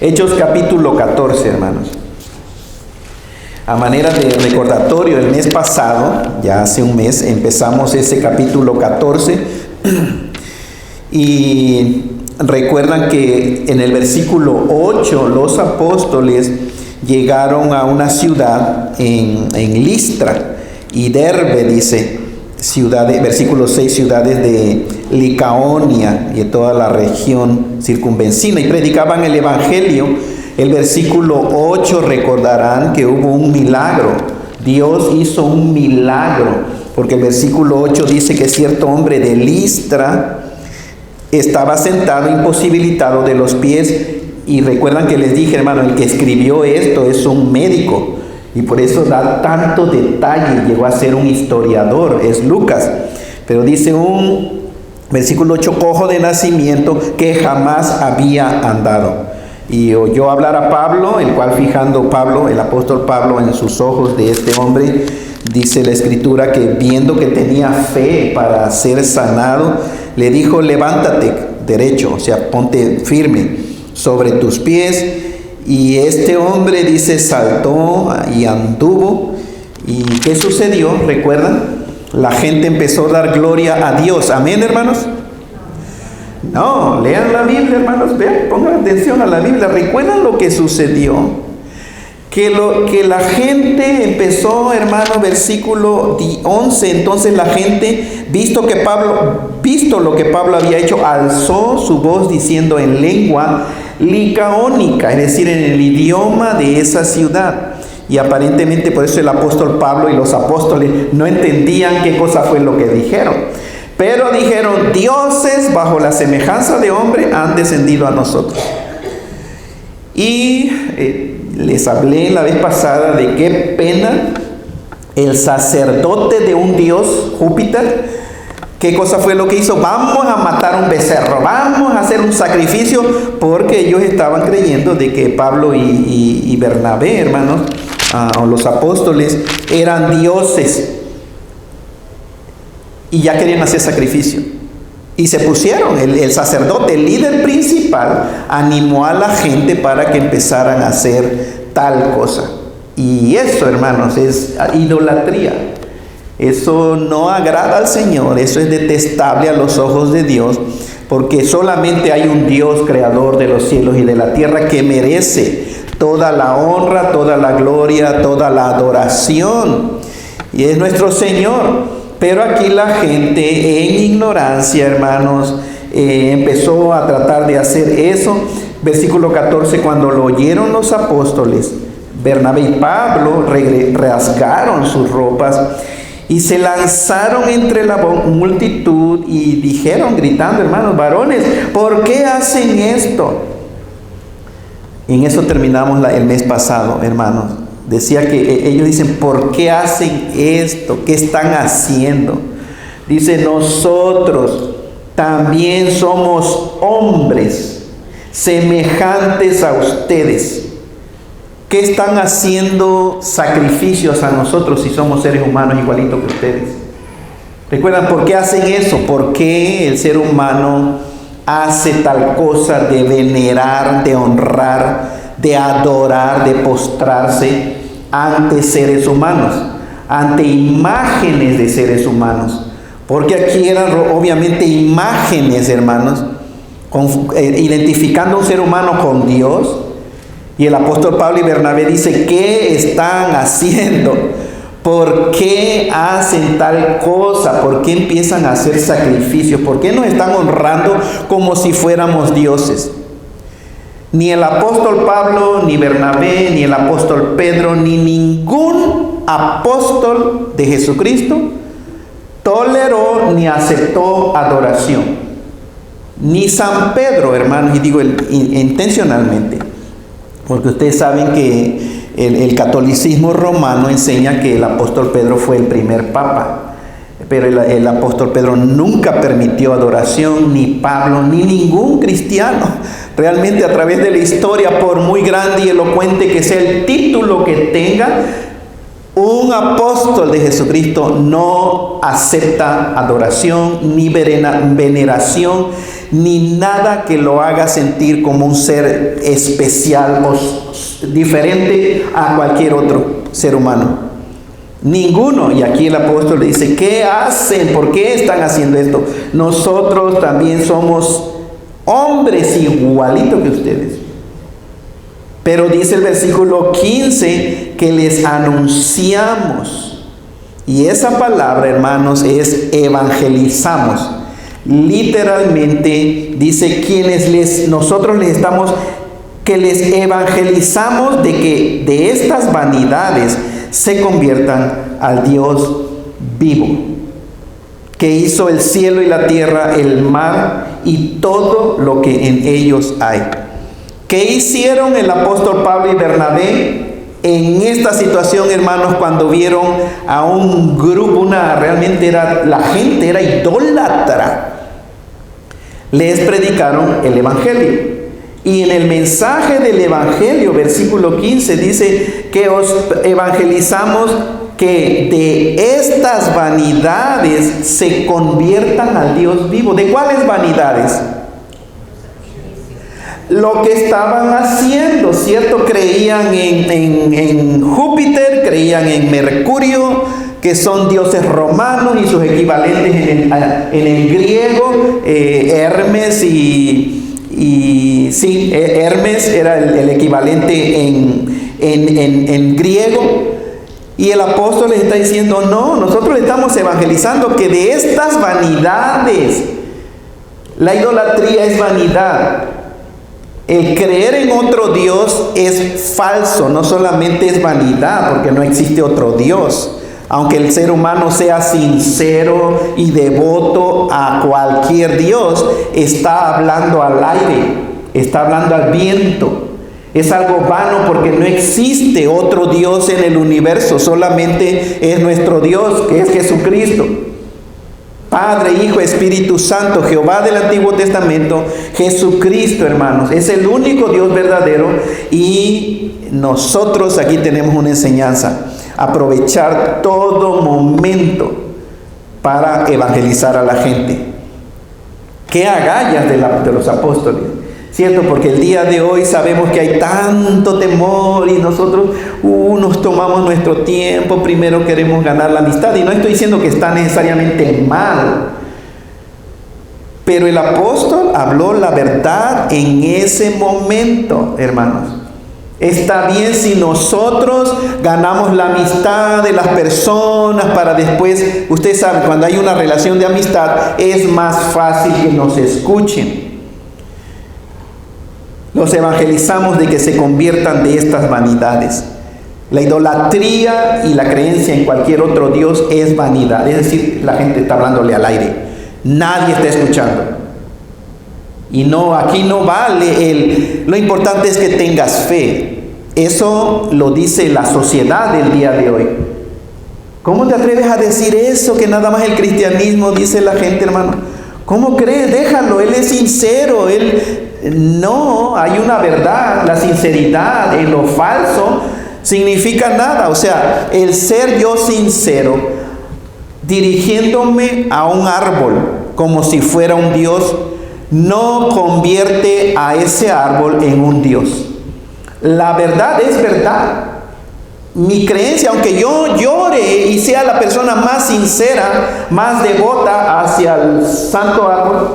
Hechos capítulo 14, hermanos. A manera de recordatorio, el mes pasado, ya hace un mes, empezamos ese capítulo 14 y recuerdan que en el versículo 8 los apóstoles llegaron a una ciudad en Listra y Derbe, dice, ciudades, versículo 6, ciudades de Licaonia y de toda la región circunvecina, y predicaban el evangelio. El versículo 8 recordarán que hubo un milagro. Dios hizo un milagro, porque el versículo 8 dice que cierto hombre de Listra estaba sentado imposibilitado de los pies, y recuerdan que les dije, hermano, el que escribió esto es un médico, y por eso da tanto detalle, llegó a ser un historiador, es Lucas. Pero dice un versículo 8, cojo de nacimiento, que jamás había andado. Y oyó hablar a Pablo, el cual fijando Pablo, el apóstol Pablo, en sus ojos de este hombre, dice la escritura que viendo que tenía fe para ser sanado, le dijo, levántate derecho, o sea, ponte firme sobre tus pies. Y este hombre, dice, saltó y anduvo. ¿Y qué sucedió? ¿Recuerdan? La gente empezó a dar gloria a Dios. Amén, hermanos. No, lean la Biblia, hermanos, vean, pongan atención a la Biblia. ¿Recuerdan lo que sucedió? Que la gente empezó, hermano, versículo 11, entonces la gente, visto lo que Pablo había hecho, alzó su voz diciendo en lengua licaónica, es decir, en el idioma de esa ciudad. Y aparentemente por eso el apóstol Pablo y los apóstoles no entendían qué cosa fue lo que dijeron. Pero dijeron, dioses bajo la semejanza de hombre han descendido a nosotros. Y les hablé la vez pasada de qué pena el sacerdote de un dios, Júpiter, qué cosa fue lo que hizo. Vamos a matar un becerro, vamos a hacer un sacrificio, porque ellos estaban creyendo de que Pablo y Bernabé, hermanos, o los apóstoles, eran dioses. Y ya querían hacer sacrificio. Y se pusieron, el sacerdote, el líder principal, animó a la gente para que empezaran a hacer tal cosa. Y eso, hermanos, es idolatría. Eso no agrada al Señor, eso es detestable a los ojos de Dios, porque solamente hay un Dios creador de los cielos y de la tierra que merece toda la honra, toda la gloria, toda la adoración. Y es nuestro Señor. Pero aquí la gente en ignorancia, hermanos, empezó a tratar de hacer eso. Versículo 14, cuando lo oyeron los apóstoles, Bernabé y Pablo rasgaron sus ropas y se lanzaron entre la multitud y dijeron, gritando, hermanos, varones, ¿por qué hacen esto? Y en eso terminamos el mes pasado, hermanos. Decía que ellos dicen, ¿por qué hacen esto? ¿Qué están haciendo? Dice, nosotros también somos hombres semejantes a ustedes. ¿Qué están haciendo sacrificios a nosotros si somos seres humanos igualitos que ustedes? ¿Recuerdan por qué hacen eso? ¿Por qué el ser humano hace tal cosa de venerar, de honrar, de adorar, de postrarse ante seres humanos, ante imágenes de seres humanos? Porque aquí eran obviamente imágenes, hermanos, identificando a un ser humano con Dios. Y el apóstol Pablo y Bernabé dice, ¿qué están haciendo? ¿Por qué hacen tal cosa? ¿Por qué empiezan a hacer sacrificios? ¿Por qué nos están honrando como si fuéramos dioses? Ni el apóstol Pablo, ni Bernabé, ni el apóstol Pedro, ni ningún apóstol de Jesucristo toleró ni aceptó adoración. Ni San Pedro, hermanos, y digo intencionalmente, porque ustedes saben que el catolicismo romano enseña que el apóstol Pedro fue el primer papa. Pero el apóstol Pedro nunca permitió adoración, ni Pablo, ni ningún cristiano. Realmente a través de la historia, por muy grande y elocuente que sea el título que tenga, Un apóstol de Jesucristo no acepta adoración, ni veneración, ni nada que lo haga sentir como un ser especial o diferente a cualquier otro ser humano. Ninguno. Y aquí el apóstol le dice, ¿qué hacen? ¿Por qué están haciendo esto? Nosotros también somos hombres igualitos que ustedes. Pero dice el versículo 15 que les anunciamos. Y esa palabra, hermanos, es evangelizamos. Literalmente dice nosotros les estamos, que les evangelizamos de que de estas vanidades se conviertan al Dios vivo, que hizo el cielo y la tierra, el mar y todo lo que en ellos hay. ¿Qué hicieron el apóstol Pablo y Bernabé en esta situación, hermanos, cuando vieron a un grupo, realmente la gente era idólatra? Les predicaron el evangelio. Y en el mensaje del evangelio, versículo 15, dice que os evangelizamos que de estas vanidades se conviertan al Dios vivo. ¿De cuáles vanidades? Lo que estaban haciendo, ¿cierto? Creían en Júpiter, creían en Mercurio, que son dioses romanos y sus equivalentes en el griego, Hermes Hermes era el equivalente en griego. Y el apóstol les está diciendo, no, nosotros le estamos evangelizando que de estas vanidades, la idolatría es vanidad. El creer en otro Dios es falso, no solamente es vanidad, porque no existe otro Dios. Aunque el ser humano sea sincero y devoto a cualquier Dios, está hablando al aire, está hablando al viento. Es algo vano porque no existe otro Dios en el universo, solamente es nuestro Dios, que es Jesucristo. Padre, Hijo, Espíritu Santo, Jehová del Antiguo Testamento, Jesucristo, hermanos, es el único Dios verdadero. Y nosotros aquí tenemos una enseñanza: aprovechar todo momento para evangelizar a la gente. Qué agallas de los apóstoles, ¿cierto? Porque el día de hoy sabemos que hay tanto temor y nosotros nos tomamos nuestro tiempo, primero queremos ganar la amistad. Y no estoy diciendo que está necesariamente mal, pero el apóstol habló la verdad en ese momento, hermanos. Está bien si nosotros ganamos la amistad de las personas para después, usted sabe, cuando hay una relación de amistad es más fácil que nos escuchen. Los evangelizamos de que se conviertan de estas vanidades. La idolatría y la creencia en cualquier otro Dios es vanidad. Es decir, la gente está hablándole al aire. Nadie está escuchando. Y no, aquí no vale lo importante es que tengas fe. Eso lo dice la sociedad del día de hoy. ¿Cómo te atreves a decir eso? Que nada más el cristianismo, dice la gente, hermano. ¿Cómo crees? Déjalo, él es sincero, no, hay una verdad. La sinceridad en lo falso significa nada. O sea, el ser yo sincero, dirigiéndome a un árbol como si fuera un Dios, no convierte a ese árbol en un Dios. La verdad es verdad. Mi creencia, aunque yo llore y sea la persona más sincera, más devota hacia el santo árbol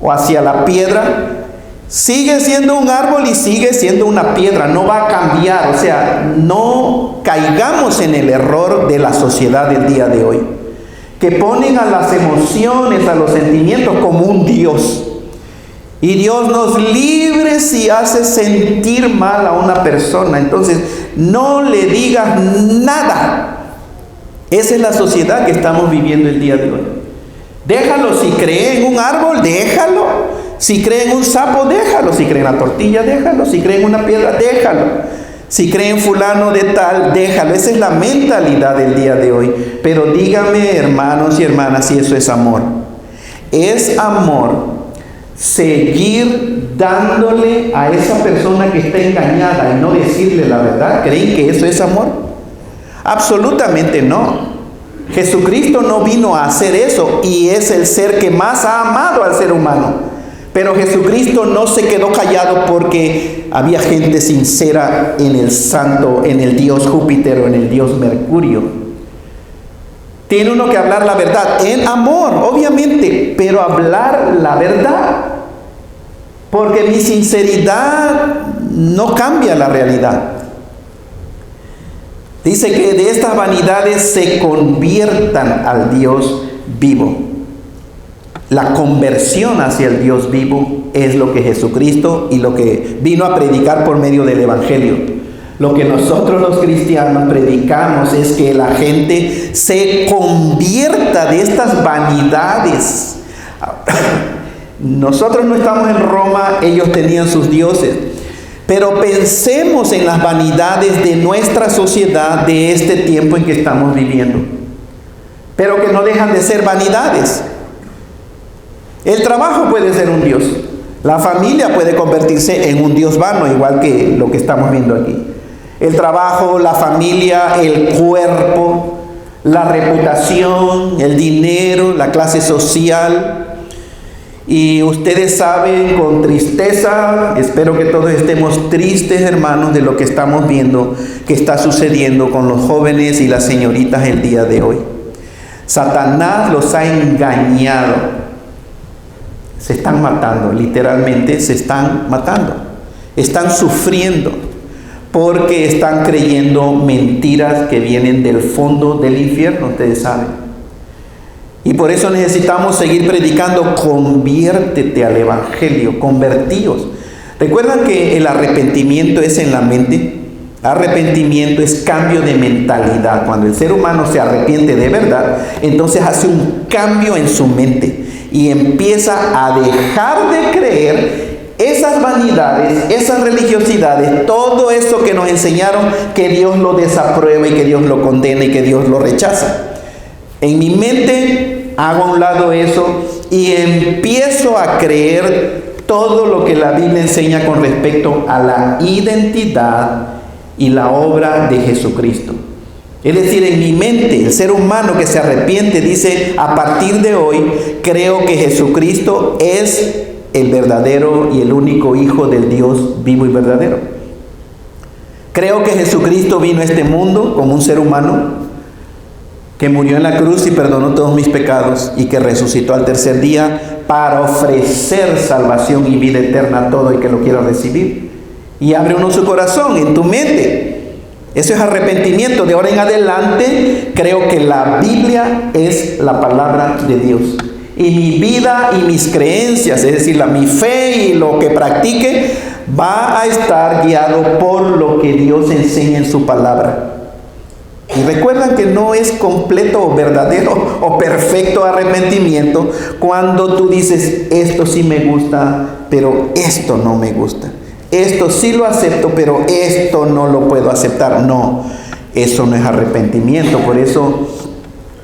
o hacia la piedra, sigue siendo un árbol y sigue siendo una piedra, no va a cambiar. O sea, no caigamos en el error de la sociedad del día de hoy, que ponen a las emociones, a los sentimientos como un Dios. Y Dios nos libre si hace sentir mal a una persona. Entonces, no le digas nada. Esa es la sociedad que estamos viviendo el día de hoy. Déjalo, si cree en un árbol, déjalo. Si cree en un sapo, déjalo. Si cree en la tortilla, déjalo. Si cree en una piedra, déjalo. Si cree en fulano de tal, déjalo. Esa es la mentalidad del día de hoy. Pero dígame, hermanos y hermanas, si eso es amor. Es amor seguir dándole a esa persona que está engañada y no decirle la verdad. ¿Creen que eso es amor? Absolutamente no. Jesucristo no vino a hacer eso y es el ser que más ha amado al ser humano. Pero Jesucristo no se quedó callado porque había gente sincera en el santo, en el Dios Júpiter o en el Dios Mercurio. Tiene uno que hablar la verdad en amor, obviamente, pero hablar la verdad. Porque mi sinceridad no cambia la realidad. Dice que de estas vanidades se conviertan al Dios vivo. La conversión hacia el Dios vivo es lo que Jesucristo y lo que vino a predicar por medio del Evangelio. Lo que nosotros los cristianos predicamos es que la gente se convierta de estas vanidades. Nosotros no estamos en Roma, ellos tenían sus dioses. Pero pensemos en las vanidades de nuestra sociedad, de este tiempo en que estamos viviendo. Pero que no dejan de ser vanidades. El trabajo puede ser un Dios. La familia puede convertirse en un Dios vano, igual que lo que estamos viendo aquí. El trabajo, la familia, el cuerpo, la reputación, el dinero, la clase social. Y ustedes saben con tristeza, espero que todos estemos tristes, hermanos, de lo que estamos viendo que está sucediendo con los jóvenes y las señoritas el día de hoy. Satanás los ha engañado. Se están matando, literalmente se están matando. Están sufriendo porque están creyendo mentiras que vienen del fondo del infierno, ustedes saben. Y por eso necesitamos seguir predicando, conviértete al Evangelio, convertíos. ¿Recuerdan que el arrepentimiento es en la mente? Arrepentimiento es cambio de mentalidad. Cuando el ser humano se arrepiente de verdad, entonces hace un cambio en su mente y empieza a dejar de creer esas vanidades, esas religiosidades, todo eso que nos enseñaron que Dios lo desaprueba y que Dios lo condena y que Dios lo rechaza. En mi mente hago a un lado eso y empiezo a creer todo lo que la Biblia enseña con respecto a la identidad y la obra de Jesucristo. Es decir, en mi mente, el ser humano que se arrepiente dice, a partir de hoy, creo que Jesucristo es el verdadero y el único Hijo del Dios vivo y verdadero. Creo que Jesucristo vino a este mundo como un ser humano, que murió en la cruz y perdonó todos mis pecados y que resucitó al tercer día para ofrecer salvación y vida eterna a todo el que lo quiera recibir. Y abre uno su corazón en tu mente. Eso es arrepentimiento. De ahora en adelante creo que la Biblia es la palabra de Dios. Y mi vida y mis creencias, es decir, mi fe y lo que practique, va a estar guiado por lo que Dios enseña en su palabra. Y recuerdan que no es completo o verdadero o perfecto arrepentimiento cuando tú dices, esto sí me gusta, pero esto no me gusta. Esto sí lo acepto, pero esto no lo puedo aceptar. No, eso no es arrepentimiento. Por eso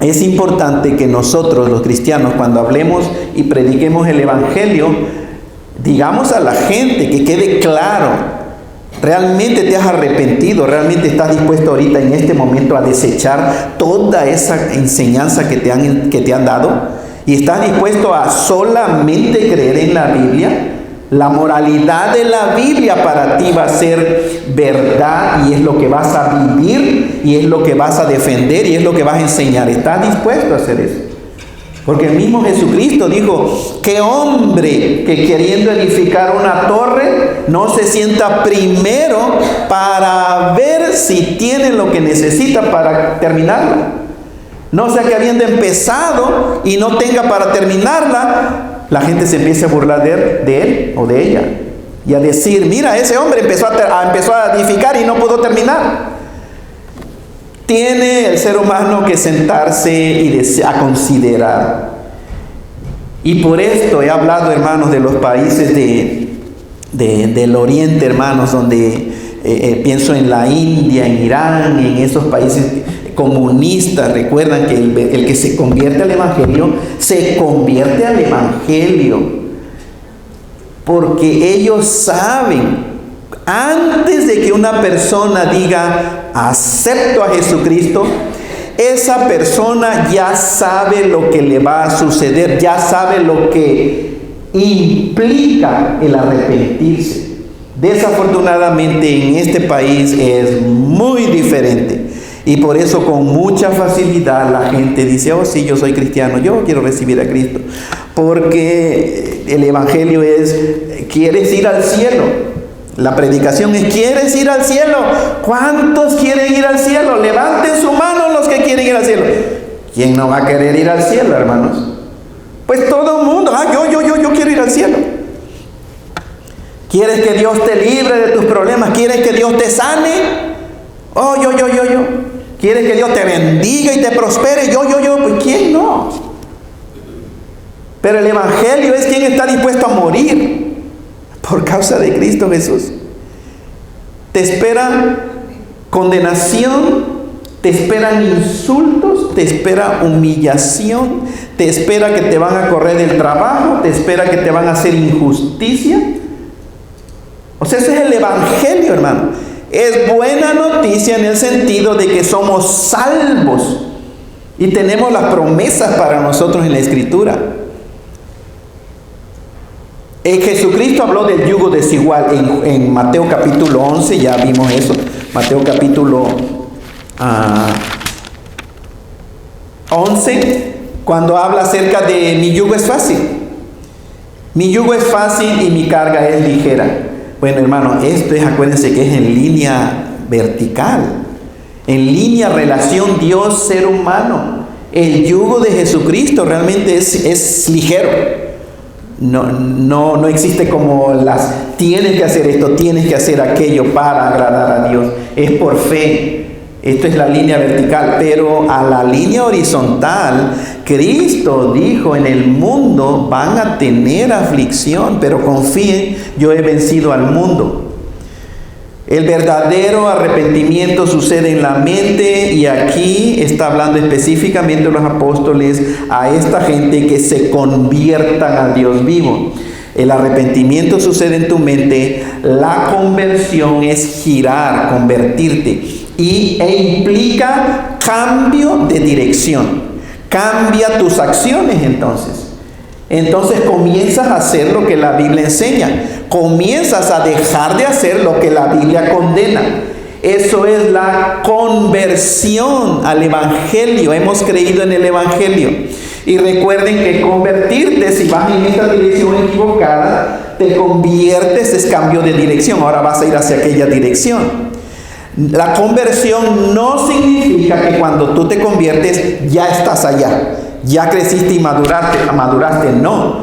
es importante que nosotros, los cristianos, cuando hablemos y prediquemos el Evangelio, digamos a la gente que quede claro. ¿Realmente te has arrepentido? ¿Realmente estás dispuesto ahorita en este momento a desechar toda esa enseñanza que te han dado? ¿Y estás dispuesto a solamente creer en la Biblia? La moralidad de la Biblia para ti va a ser verdad y es lo que vas a vivir y es lo que vas a defender y es lo que vas a enseñar. ¿Estás dispuesto a hacer eso? Porque el mismo Jesucristo dijo, ¿qué hombre que queriendo edificar una torre no se sienta primero para ver si tiene lo que necesita para terminarla? No sea que habiendo empezado y no tenga para terminarla, la gente se empiece a burlar de él o de ella y a decir, mira, ese hombre empezó a edificar y no pudo terminar. Tiene el ser humano que sentarse y a considerar. Y por esto he hablado, hermanos, de los países del Oriente, hermanos, donde pienso en la India, en Irán, en esos países comunistas. Recuerdan que el que se convierte al Evangelio, se convierte al Evangelio. Porque ellos saben, antes antes de que una persona diga, acepto a Jesucristo, esa persona ya sabe lo que le va a suceder, ya sabe lo que implica el arrepentirse. Desafortunadamente en este país es muy diferente. Y por eso con mucha facilidad la gente dice, oh sí, yo soy cristiano, yo quiero recibir a Cristo. Porque el evangelio es, ¿quieres ir al cielo? La predicación es, ¿quieres ir al cielo? ¿Cuántos quieren ir al cielo? Levanten su mano los que quieren ir al cielo. ¿Quién no va a querer ir al cielo, hermanos? Pues todo el mundo, yo quiero ir al cielo. ¿Quieres que Dios te libre de tus problemas? ¿Quieres que Dios te sane? Oh, yo. ¿Quieres que Dios te bendiga y te prospere? Yo. Pues ¿quién no? Pero el evangelio es quien está dispuesto a morir por causa de Cristo Jesús. Te espera condenación, te esperan insultos, te espera humillación, te espera que te van a correr del trabajo, te espera que te van a hacer injusticia. O sea, ese es el evangelio, hermano. Es buena noticia en el sentido de que somos salvos y tenemos las promesas para nosotros en la Escritura. Jesucristo habló del yugo desigual en Mateo capítulo 11, ya vimos eso. Mateo capítulo 11, cuando habla acerca de mi yugo es fácil. Mi yugo es fácil y mi carga es ligera. Bueno, hermano, esto es, acuérdense que es en línea vertical, en línea relación Dios-ser humano. El yugo de Jesucristo realmente es ligero. No existe como tienes que hacer esto, tienes que hacer aquello para agradar a Dios. Es por fe. Esto es la línea vertical, pero a la línea horizontal, Cristo dijo, en el mundo van a tener aflicción, pero confíen, yo he vencido al mundo. El verdadero arrepentimiento sucede en la mente, y aquí está hablando específicamente los apóstoles a esta gente que se conviertan al Dios vivo. El arrepentimiento sucede en tu mente, la conversión es girar, convertirte. E implica cambio de dirección. Cambia tus acciones entonces. Entonces comienzas a hacer lo que la Biblia enseña. Comienzas a dejar de hacer lo que la Biblia condena. Eso es la conversión al Evangelio. Hemos creído en el Evangelio. Y recuerden que convertirte, si vas en esta dirección equivocada, te conviertes, es cambio de dirección. Ahora vas a ir hacia aquella dirección. La conversión no significa que cuando tú te conviertes ya estás allá, ya creciste y maduraste, no.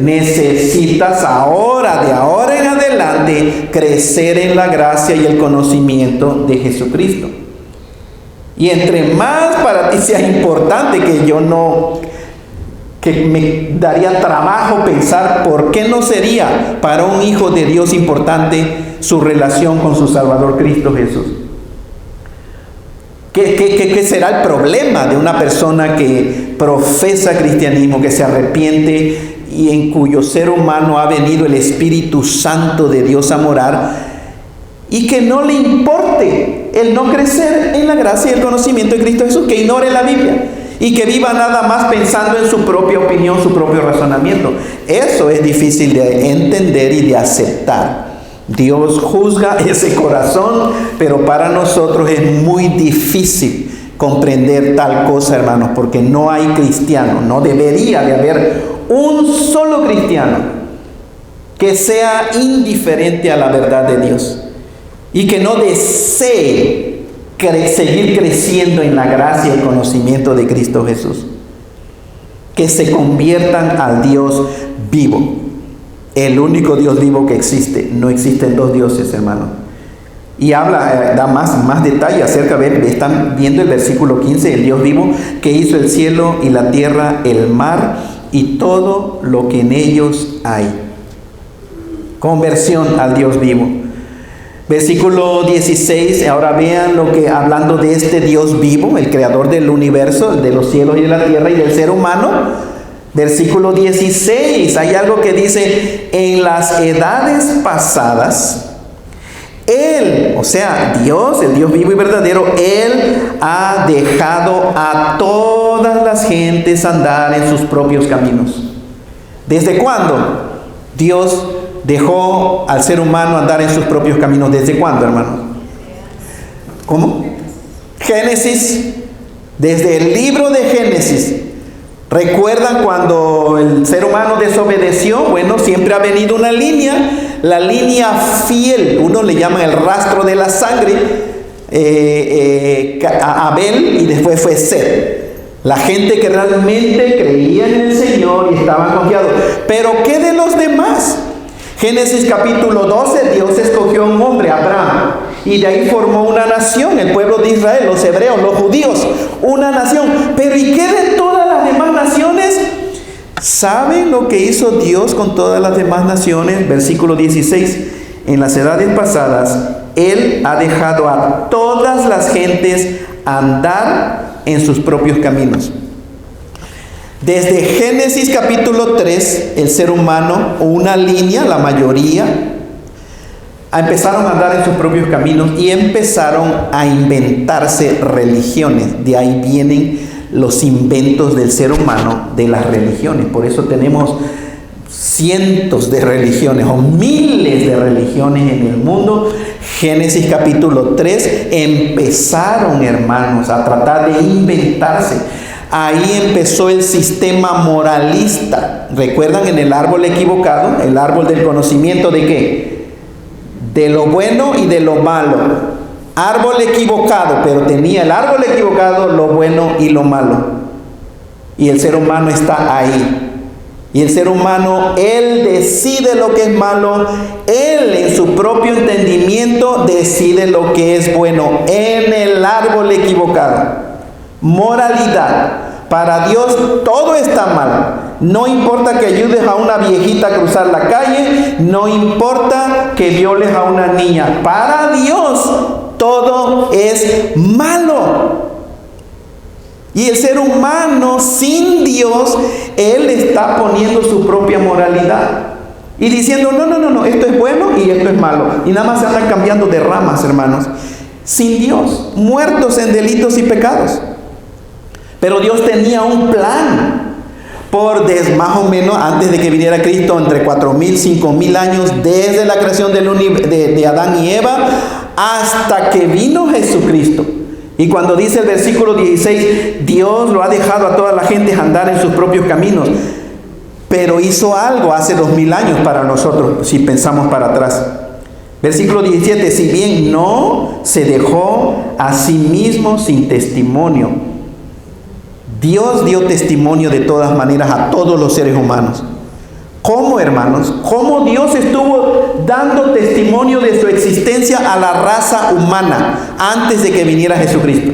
Necesitas ahora, de ahora en adelante, crecer en la gracia y el conocimiento de Jesucristo. Y entre más para ti sea importante, que me daría trabajo pensar por qué no sería para un hijo de Dios importante su relación con su Salvador Cristo Jesús. ¿Qué será el problema de una persona que profesa cristianismo, que se arrepiente y en cuyo ser humano ha venido el Espíritu Santo de Dios a morar, y que no le importe el no crecer en la gracia y el conocimiento de Cristo Jesús, que ignore la Biblia y que viva nada más pensando en su propia opinión, su propio razonamiento? Eso es difícil de entender y de aceptar. Dios juzga ese corazón, pero para nosotros es muy difícil comprender tal cosa, hermanos, porque no hay cristiano, no debería de haber un solo cristiano que sea indiferente a la verdad de Dios y que no desee seguir creciendo en la gracia y el conocimiento de Cristo Jesús. Que se conviertan al Dios vivo, el único Dios vivo que existe. No existen dos dioses, hermano. Y da más detalle acerca de, están viendo el versículo 15, el Dios vivo que hizo el cielo y la tierra, el mar y todo lo que en ellos hay. Conversión al Dios vivo. Versículo 16, ahora vean lo que, hablando de este Dios vivo, el creador del universo, de los cielos y de la tierra y del ser humano. Versículo 16, hay algo que dice, en las edades pasadas, O sea, Dios, el Dios vivo y verdadero, Él ha dejado a todas las gentes andar en sus propios caminos. ¿Desde cuándo Dios dejó al ser humano andar en sus propios caminos? ¿Desde cuándo, hermano? ¿Cómo? Génesis, desde el libro de Génesis. ¿Recuerdan cuando el ser humano desobedeció? Bueno, siempre ha venido una línea, la línea fiel, uno le llama el rastro de la sangre, a Abel, y después fue Set. La gente que realmente creía en el Señor y estaban confiados. Pero ¿qué de los demás? Génesis capítulo 12, Dios escogió a un hombre, Abraham, y de ahí formó una nación, el pueblo de Israel, los hebreos, los judíos, una nación. Pero ¿y qué de todas las demás naciones? ¿Saben lo que hizo Dios con todas las demás naciones? Versículo 16, en las edades pasadas, Él ha dejado a todas las gentes andar en sus propios caminos. Desde Génesis capítulo 3, el ser humano, o una línea, la mayoría, empezaron a andar en sus propios caminos y empezaron a inventarse religiones. De ahí vienen los inventos del ser humano, de las religiones. Por eso tenemos cientos de religiones o miles de religiones en el mundo. Génesis capítulo 3 empezaron, hermanos, a tratar de inventarse. Ahí empezó el sistema moralista. ¿Recuerdan en el árbol equivocado? El árbol del conocimiento ¿de qué? De lo bueno y de lo malo. Árbol equivocado, pero tenía el árbol equivocado, lo bueno y lo malo. Y el ser humano está ahí. Y el ser humano, él decide lo que es malo. Él en su propio entendimiento decide lo que es bueno. En el árbol equivocado. Moralidad. Para Dios todo está mal. No importa que ayudes a una viejita a cruzar la calle. No importa que violes a una niña. Para Dios todo es malo. Y el ser humano sin Dios, él está poniendo su propia moralidad. Y diciendo, no, esto es bueno y esto es malo. Y nada más se andan cambiando de ramas, hermanos. Sin Dios, muertos en delitos y pecados. Pero Dios tenía un plan. Más o menos antes de que viniera Cristo, entre 4,000, 5,000 años, desde la creación de Adán y Eva, hasta que vino Jesucristo. Y cuando dice el versículo 16, Dios lo ha dejado a toda la gente andar en sus propios caminos. Pero hizo algo hace 2,000 años para nosotros, si pensamos para atrás. Versículo 17, si bien no se dejó a sí mismo sin testimonio. Dios dio testimonio de todas maneras a todos los seres humanos. ¿Cómo, hermanos? ¿Cómo Dios estuvo dando testimonio de su existencia a la raza humana antes de que viniera Jesucristo?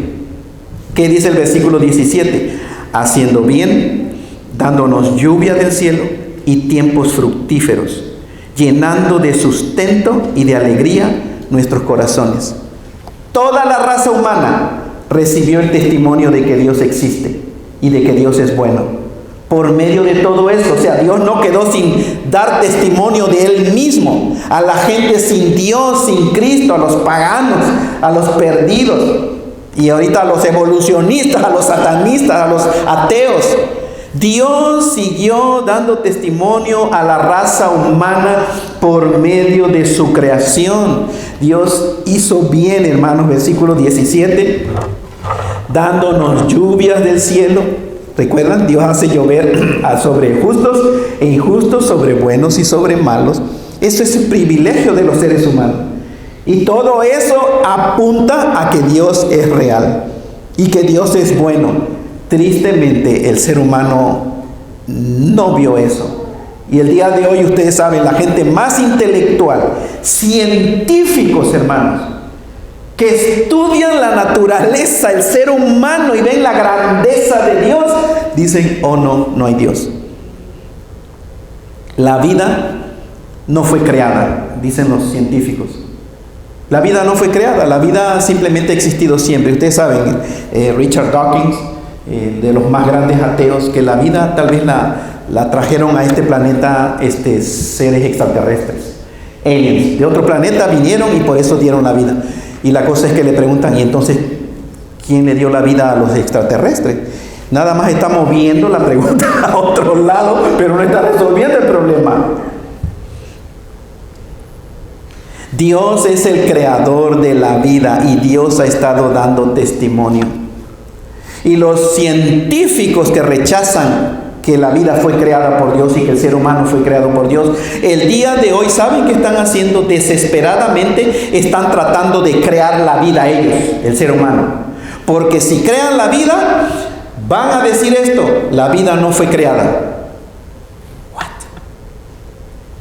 ¿Qué dice el versículo 17? Haciendo bien, dándonos lluvia del cielo y tiempos fructíferos, llenando de sustento y de alegría nuestros corazones. Toda la raza humana recibió el testimonio de que Dios existe y de que Dios es bueno. Por medio de todo eso, o sea, Dios no quedó sin dar testimonio de Él mismo a la gente sin Dios, sin Cristo, a los paganos, a los perdidos, y ahorita a los evolucionistas, a los satanistas, a los ateos. Dios siguió dando testimonio a la raza humana por medio de su creación. Dios hizo bien, hermanos, versículo 17, dándonos lluvias del cielo. ¿Recuerdan? Dios hace llover sobre justos e injustos, sobre buenos y sobre malos. Eso es el privilegio de los seres humanos. Y todo eso apunta a que Dios es real y que Dios es bueno. Tristemente, el ser humano no vio eso. Y el día de hoy, ustedes saben, la gente más intelectual, científicos, hermanos, que estudian la naturaleza, el ser humano y ven la grandeza de Dios, dicen, oh no hay Dios. La vida no fue creada, dicen los científicos. La vida no fue creada, la vida simplemente ha existido siempre. Ustedes saben, Richard Dawkins, de los más grandes ateos, que la vida tal vez la trajeron a este planeta seres extraterrestres. aliens, de otro planeta vinieron y por eso dieron la vida. Y la cosa es que le preguntan, ¿y entonces quién le dio la vida a los extraterrestres? Nada más está moviendo la pregunta a otro lado, pero no está resolviendo el problema. Dios es el creador de la vida y Dios ha estado dando testimonio. Y los científicos que rechazan que la vida fue creada por Dios y que el ser humano fue creado por Dios, el día de hoy, ¿saben qué están haciendo? Desesperadamente están tratando de crear la vida ellos, el ser humano. Porque si crean la vida, van a decir esto: la vida no fue creada. What?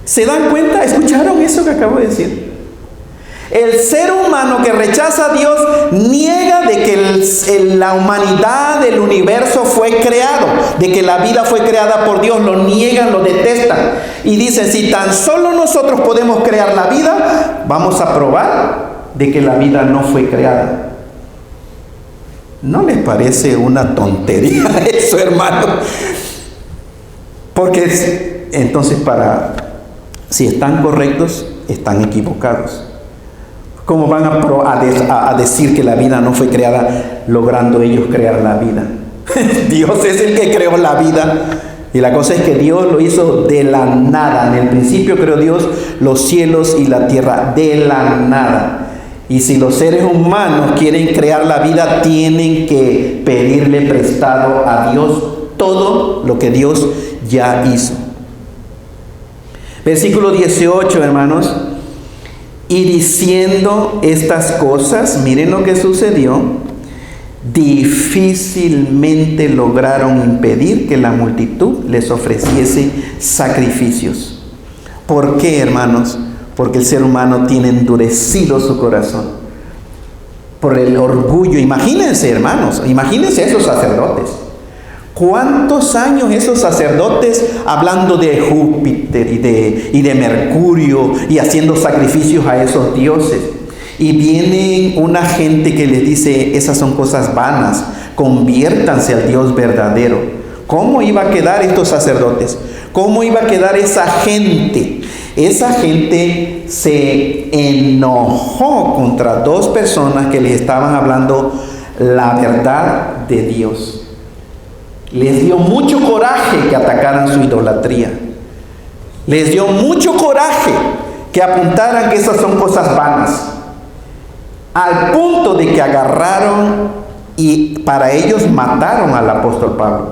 ¿Se dan cuenta? ¿Escucharon eso que acabo de decir? El ser humano que rechaza a Dios niega de que la humanidad, el universo fue creado, de que la vida fue creada por Dios. Lo niegan, lo detestan. Y dicen, si tan solo nosotros podemos crear la vida, vamos a probar de que la vida no fue creada. ¿No les parece una tontería eso, hermano? Porque entonces, si están correctos, están equivocados. ¿Cómo van a decir que la vida no fue creada logrando ellos crear la vida? Dios es el que creó la vida. Y la cosa es que Dios lo hizo de la nada. En el principio creó Dios los cielos y la tierra de la nada. Y si los seres humanos quieren crear la vida, tienen que pedirle prestado a Dios todo lo que Dios ya hizo. Versículo 18, hermanos. Y diciendo estas cosas, miren lo que sucedió, difícilmente lograron impedir que la multitud les ofreciese sacrificios. ¿Por qué, hermanos? Porque el ser humano tiene endurecido su corazón por el orgullo. Imagínense, hermanos, imagínense esos sacerdotes. ¿Cuántos años esos sacerdotes hablando de Júpiter y de Mercurio y haciendo sacrificios a esos dioses? Y viene una gente que les dice, esas son cosas vanas, conviértanse al Dios verdadero. ¿Cómo iba a quedar estos sacerdotes? ¿Cómo iba a quedar esa gente? Esa gente se enojó contra dos personas que les estaban hablando la verdad de Dios. Les dio mucho coraje que atacaran su idolatría. Les dio mucho coraje que apuntaran que esas son cosas vanas. Al punto de que agarraron y para ellos mataron al apóstol Pablo.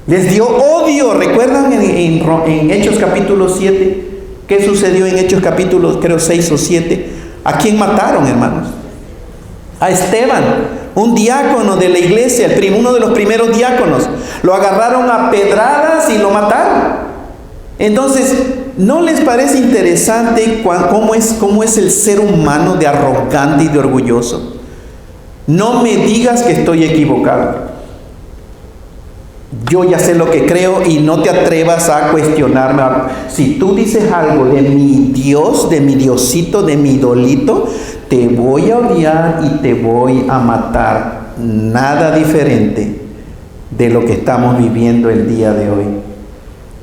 Les dio odio. ¿Recuerdan en Hechos capítulo 7? ¿Qué sucedió en Hechos capítulo, creo, 6 o 7? ¿A quién mataron, hermanos? A Esteban, un diácono de la iglesia, uno de los primeros diáconos. Lo agarraron a pedradas y lo mataron. Entonces, ¿no les parece interesante cómo es el ser humano de arrogante y de orgulloso? No me digas que estoy equivocado. Yo ya sé lo que creo y no te atrevas a cuestionarme. Si tú dices algo de mi Dios, de mi Diosito, de mi idolito, te voy a odiar y te voy a matar. Nada diferente de lo que estamos viviendo el día de hoy.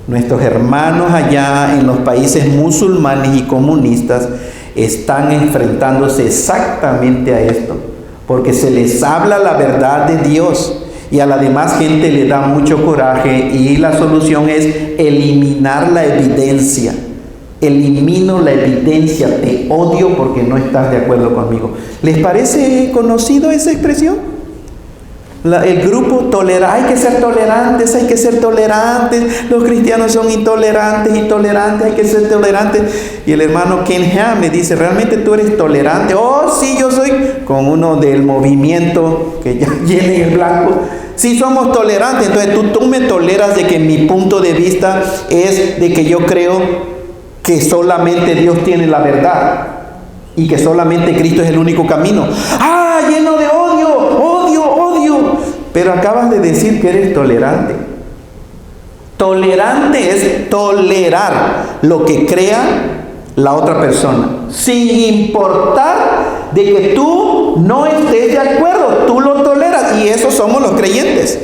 Nuestros hermanos allá en los países musulmanes y comunistas están enfrentándose exactamente a esto, porque se les habla la verdad de Dios y a la demás gente le da mucho coraje, y la solución es eliminar la evidencia. Elimino la evidencia, te odio porque no estás de acuerdo conmigo. ¿Les parece conocido esa expresión? El grupo hay que ser tolerantes, hay que ser tolerantes. Los cristianos son intolerantes, hay que ser tolerantes. Y el hermano Ken Ham me dice, ¿realmente tú eres tolerante? Oh, sí, yo soy, con uno del movimiento que ya llene el blanco. Sí, somos tolerantes. Entonces tú me toleras de que mi punto de vista es de que yo creo que solamente Dios tiene la verdad y que solamente Cristo es el único camino. ¡Ah, lleno de odio! Pero acabas de decir que eres tolerante. Tolerante es tolerar lo que crea la otra persona, sin importar de que tú no estés de acuerdo, tú lo toleras, y eso somos los creyentes.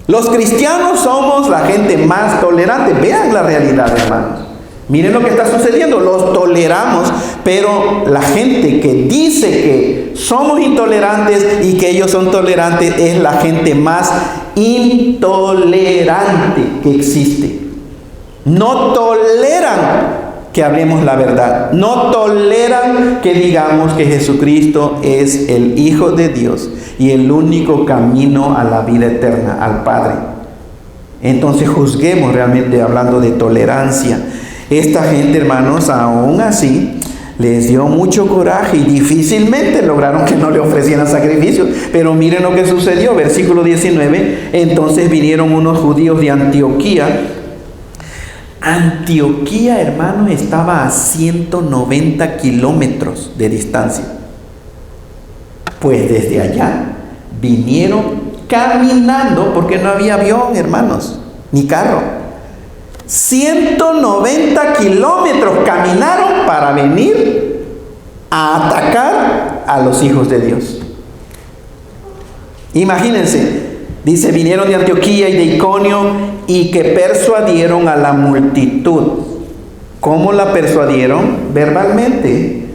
Los cristianos somos la gente más tolerante. Vean la realidad, hermanos. Miren lo que está sucediendo, los toleramos, pero la gente que dice que somos intolerantes y que ellos son tolerantes es la gente más intolerante que existe. No toleran que hablemos la verdad, no toleran que digamos que Jesucristo es el Hijo de Dios y el único camino a la vida eterna, al Padre. Entonces juzguemos realmente hablando de tolerancia. Esta gente, hermanos, aún así les dio mucho coraje y difícilmente lograron que no le ofrecieran sacrificios. Pero miren lo que sucedió, versículo 19. Entonces vinieron unos judíos de Antioquía. Antioquía, hermanos, estaba a 190 kilómetros de distancia. Pues desde allá vinieron caminando, porque no había avión, hermanos, ni carro. 190 kilómetros caminaron para venir a atacar a los hijos de Dios. Imagínense, dice, vinieron de Antioquía y de Iconio y que persuadieron a la multitud. ¿Cómo la persuadieron? Verbalmente.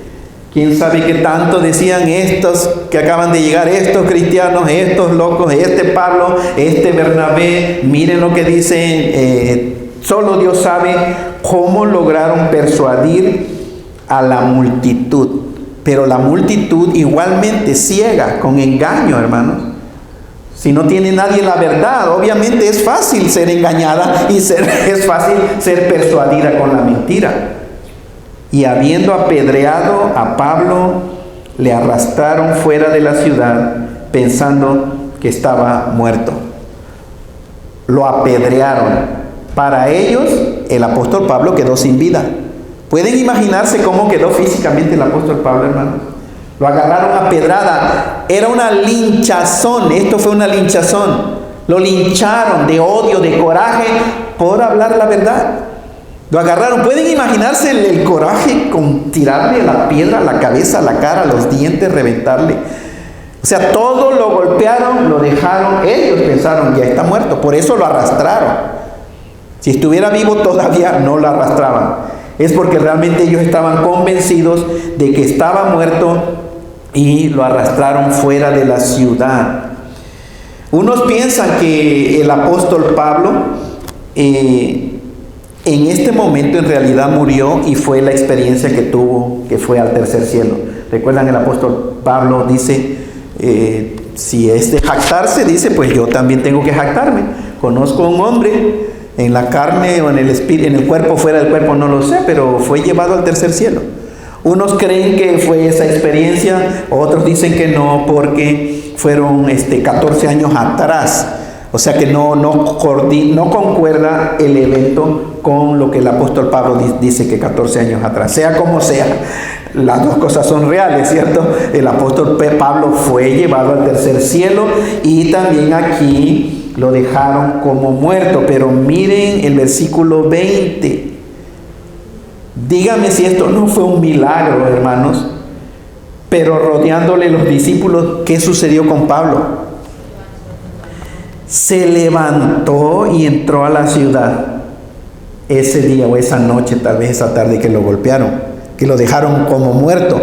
¿Quién sabe qué tanto decían estos que acaban de llegar, estos cristianos, estos locos, este Pablo, este Bernabé? Miren lo que dicen. Solo Dios sabe cómo lograron persuadir a la multitud. Pero la multitud igualmente ciega, con engaño, hermanos. Si no tiene nadie la verdad, obviamente es fácil ser engañada y es fácil ser persuadida con la mentira. Y habiendo apedreado a Pablo, le arrastraron fuera de la ciudad pensando que estaba muerto. Lo apedrearon. Para ellos, el apóstol Pablo quedó sin vida. ¿Pueden imaginarse cómo quedó físicamente el apóstol Pablo, hermano? Lo agarraron a pedrada. Era una linchazón. Esto fue una linchazón. Lo lincharon de odio, de coraje, por hablar la verdad. Lo agarraron. ¿Pueden imaginarse el coraje con tirarle la piedra a la cabeza, a la cara, a los dientes, reventarle? O sea, todo lo golpearon, lo dejaron. Ellos pensaron, ya está muerto. Por eso lo arrastraron. Si estuviera vivo todavía no lo arrastraban. Es porque realmente ellos estaban convencidos de que estaba muerto y lo arrastraron fuera de la ciudad. Unos piensan que el apóstol Pablo en este momento en realidad murió y fue la experiencia que tuvo, que fue al tercer cielo. ¿Recuerdan? El apóstol Pablo dice, si es de jactarse, dice, pues yo también tengo que jactarme. Conozco a un hombre en la carne o en el espíritu, en el cuerpo, fuera del cuerpo, no lo sé, pero fue llevado al tercer cielo. Unos creen que fue esa experiencia, otros dicen que no, porque fueron 14 años atrás. O sea que no concuerda el evento con lo que el apóstol Pablo dice que 14 años atrás. Sea como sea, las dos cosas son reales, ¿cierto? El apóstol Pablo fue llevado al tercer cielo y también aquí lo dejaron como muerto. Pero miren el versículo 20. Dígame si esto no fue un milagro, hermanos. Pero rodeándole los discípulos, ¿qué sucedió con Pablo? Se levantó y entró a la ciudad ese día o esa noche, tal vez esa tarde que lo golpearon, que lo dejaron como muerto.